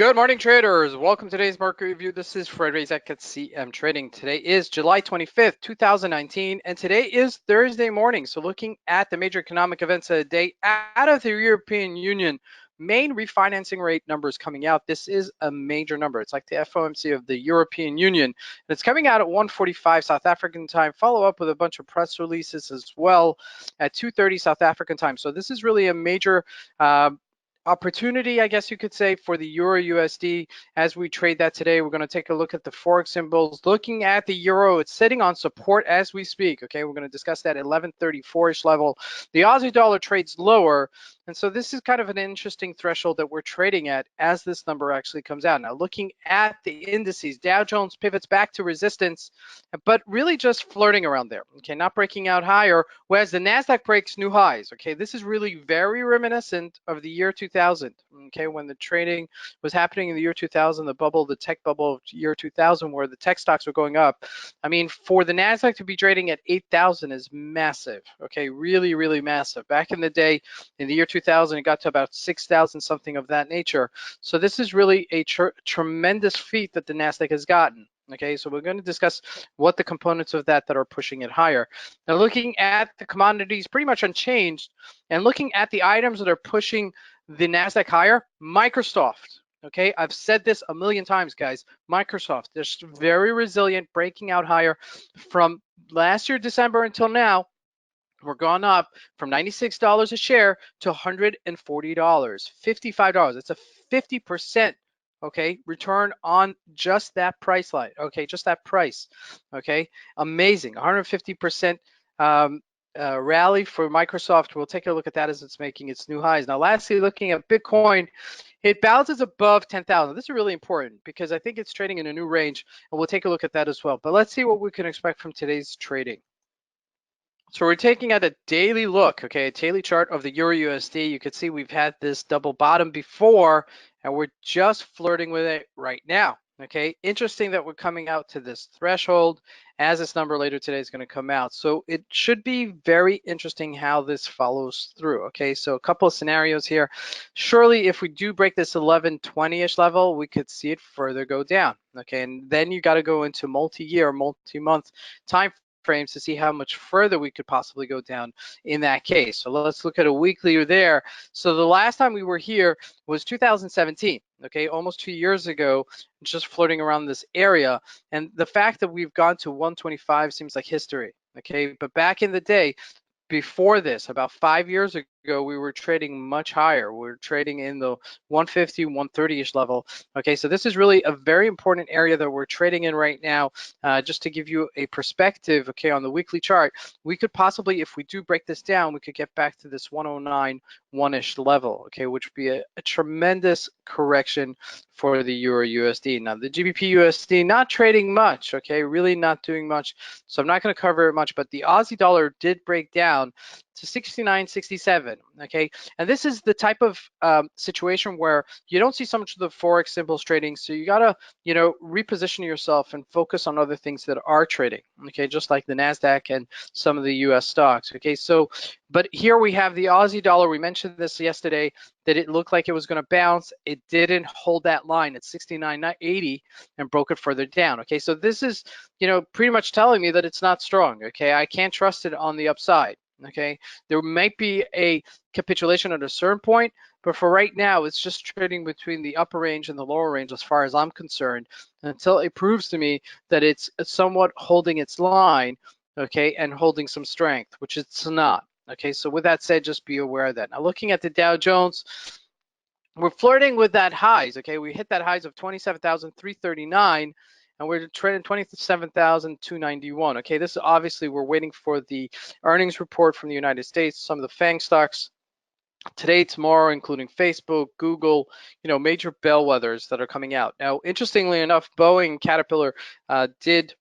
Good morning, traders. Welcome to today's market review. This is Razak at CMtrading. Today is July 25th, 2019, and today is Thursday morning. So looking at the major economic events of the day out of the European Union, main refinancing rate numbers coming out. This is a major number. It's like the FOMC of the European Union, and it's coming out at 1:45 South African time. Follow up with a bunch of press releases as well at 2:30 South African time. So this is really a major opportunity, I guess you could say, for the Euro USD as we trade that today. We're going to take a look at the Forex symbols. Looking at the Euro, it's sitting on support as we speak. Okay, we're going to discuss that 1134-ish level. The Aussie dollar trades lower, and so this is kind of an interesting threshold that we're trading at as this number actually comes out. Now, looking at the indices, Dow Jones pivots back to resistance, but really just flirting around there. Okay, not breaking out higher, whereas the Nasdaq breaks new highs. Okay, this is really very reminiscent of the year 2000. Okay, when the trading was happening in the year 2000, the bubble, the tech bubble of year 2000, where the tech stocks were going up. I mean, for the Nasdaq to be trading at 8,000 is massive. Okay, really, really massive. Back in the day, in the year 2000, it got to about 6,000, something of that nature. So this is really a tremendous feat that the Nasdaq has gotten. Okay, so we're going to discuss what the components of that are pushing it higher. Now, looking at the commodities, pretty much unchanged, and looking at the items that are pushing the Nasdaq higher, Microsoft. Okay, I've said this a million times, guys. Microsoft, they're very resilient, breaking out higher from last year, December until now. We're gone up from $96 a share to $140, $55. It's a 50%, okay, return on just that price line. Okay, just that price. Okay, amazing. 150% rally for Microsoft. We'll take a look at that as it's making its new highs. Now, lastly, looking at Bitcoin, it bounces above 10,000. This is really important because I think it's trading in a new range, and we'll take a look at that as well. But let's see what we can expect from today's trading. So we're taking at a daily look, okay, a daily chart of the Euro USD. You can see we've had this double bottom before, and we're just flirting with it right now, okay? Interesting that we're coming out to this threshold as this number later today is going to come out. So it should be very interesting how this follows through, okay? So a couple of scenarios here. Surely if we do break this 1120-ish level, we could see it further go down, okay? And then you got to go into multi-year, multi-month time frames to see how much further we could possibly go down in that case. So let's look at a weekly there. So the last time we were here was 2017, okay, almost 2 years ago, just floating around this area. And the fact that we've gone to 125 seems like history, okay? But back in the day, before this, about 5 years ago, we were trading much higher. We were trading in the 150, 130-ish level. Okay, so this is really a very important area that we're trading in right now. Just to give you a perspective, okay, on the weekly chart, we could possibly, if we do break this down, we could get back to this 109, 1-ish level, okay, which would be a tremendous correction for the Euro USD. Now, the GBP USD not trading much, okay, really not doing much. So I'm not going to cover it much, but the Aussie dollar did break down to 69.67, okay? And this is the type of situation where you don't see so much of the Forex symbols trading, so you gotta, you know, reposition yourself and focus on other things that are trading, okay? Just like the NASDAQ and some of the US stocks, okay? So, but here we have the Aussie dollar. We mentioned this yesterday, that it looked like it was gonna bounce. It didn't hold that line at 69.80 and broke it further down, okay? So this is, you know, pretty much telling me that it's not strong, okay? I can't trust it on the upside. Okay, there might be a capitulation at a certain point, but for right now, it's just trading between the upper range and the lower range as far as I'm concerned, until it proves to me that it's somewhat holding its line, okay, and holding some strength, which it's not. Okay, so with that said, just be aware of that. Now, looking at the Dow Jones, we're flirting with that highs, okay? We hit that highs of 27,339, and we're trading 27,291. Okay, this is obviously, we're waiting for the earnings report from the United States, some of the FANG stocks today, tomorrow, including Facebook, Google, you know, major bellwethers that are coming out. Now, interestingly enough, Boeing, Caterpillar did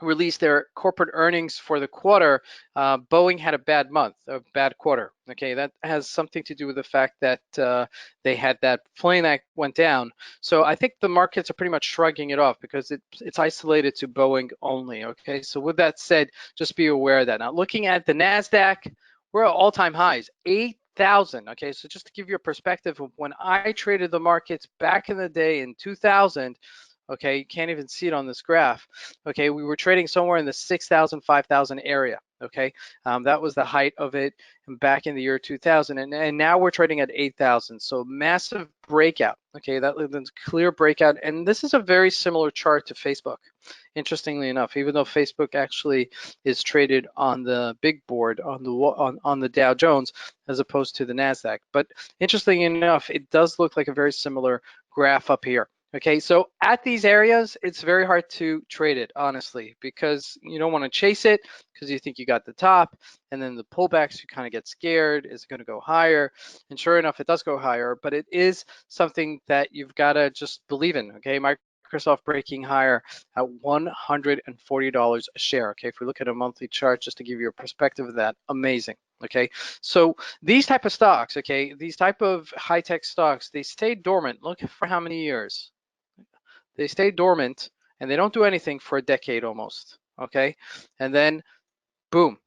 release their corporate earnings for the quarter. Boeing had a bad month, a bad quarter. Okay, that has something to do with the fact that they had that plane that went down. So I think the markets are pretty much shrugging it off because it's isolated to Boeing only. Okay, so with that said, just be aware of that. Now, looking at the NASDAQ, we're at all-time highs, 8,000. Okay, so just to give you a perspective of when I traded the markets back in the day in 2000, okay, you can't even see it on this graph. Okay, we were trading somewhere in the 6,000, 5,000 area. Okay, that was the height of it back in the year 2000, and now we're trading at 8,000. So massive breakout. Okay, that's clear breakout, and this is a very similar chart to Facebook. Interestingly enough, even though Facebook actually is traded on the big board on the Dow Jones as opposed to the Nasdaq, but interestingly enough, it does look like a very similar graph up here. Okay, so at these areas, it's very hard to trade it, honestly, because you don't want to chase it because you think you got the top, and then the pullbacks, you kind of get scared. Is it going to go higher? And sure enough, it does go higher, but it is something that you've got to just believe in, okay? Microsoft breaking higher at $140 a share, okay? If we look at a monthly chart, just to give you a perspective of that, amazing. Okay, so these type of stocks, okay, these type of high-tech stocks, they stay dormant. Look for how many years. They stay dormant and they don't do anything for a decade almost, okay? And then boom.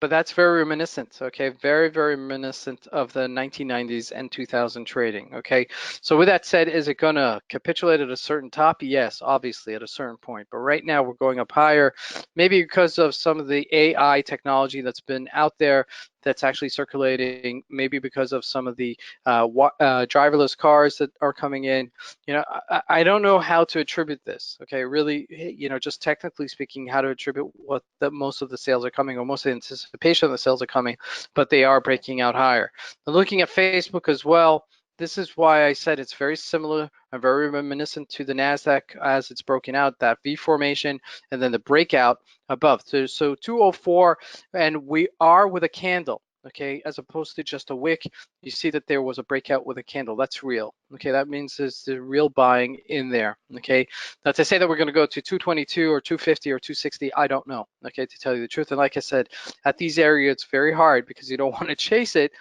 But that's very reminiscent, okay? Very, very reminiscent of the 1990s and 2000 trading, okay? So with that said, is it gonna capitulate at a certain top? Yes, obviously at a certain point. But right now we're going up higher, maybe because of some of the AI technology that's been out there that's actually circulating, maybe because of some of the driverless cars that are coming in. You know, I don't know how to attribute this, okay? Really, you know, just technically speaking, how to attribute what most of the sales are coming, or most of the anticipation of the sales are coming, but they are breaking out higher. Now, looking at Facebook as well, this is why I said it's very similar and very reminiscent to the NASDAQ as it's broken out, that V formation and then the breakout above. So 204, and we are with a candle, okay, as opposed to just a wick. You see that there was a breakout with a candle. That's real, okay? That means there's the real buying in there, okay? Now to say that we're going to go to 222 or 250 or 260, I don't know, okay, to tell you the truth. And like I said, at these areas, it's very hard because you don't want to chase it,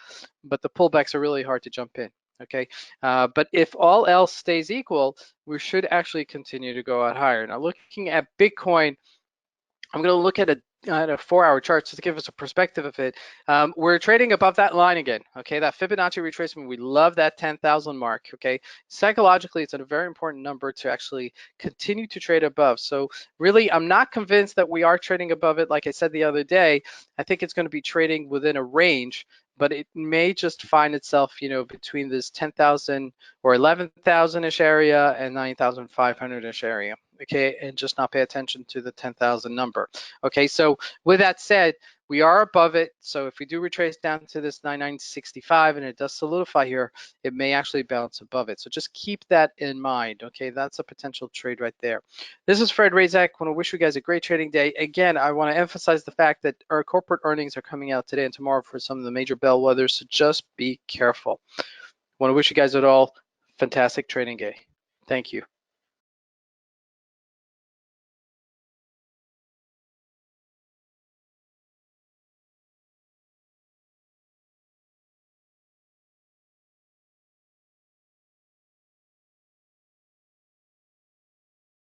but the pullbacks are really hard to jump in. Okay, but if all else stays equal, we should actually continue to go out higher. Now, looking at Bitcoin, I'm going to look at a 4-hour chart just to give us a perspective of it. We're trading above that line again, okay? That Fibonacci retracement, we love that 10,000 mark, okay? Psychologically, it's a very important number to actually continue to trade above. So really, I'm not convinced that we are trading above it. Like I said the other day, I think it's going to be trading within a range, but it may just find itself, you know, between this 10,000 or 11,000-ish area and 9,500-ish area, okay, and just not pay attention to the 10,000 number. Okay, so with that said, we are above it. So if we do retrace down to this 9965 and it does solidify here, it may actually bounce above it. So just keep that in mind. Okay, that's a potential trade right there. This is Fred Razak. I want to wish you guys a great trading day. Again, I want to emphasize the fact that our corporate earnings are coming out today and tomorrow for some of the major bellwethers. So just be careful. I want to wish you guys all fantastic trading day. Thank you.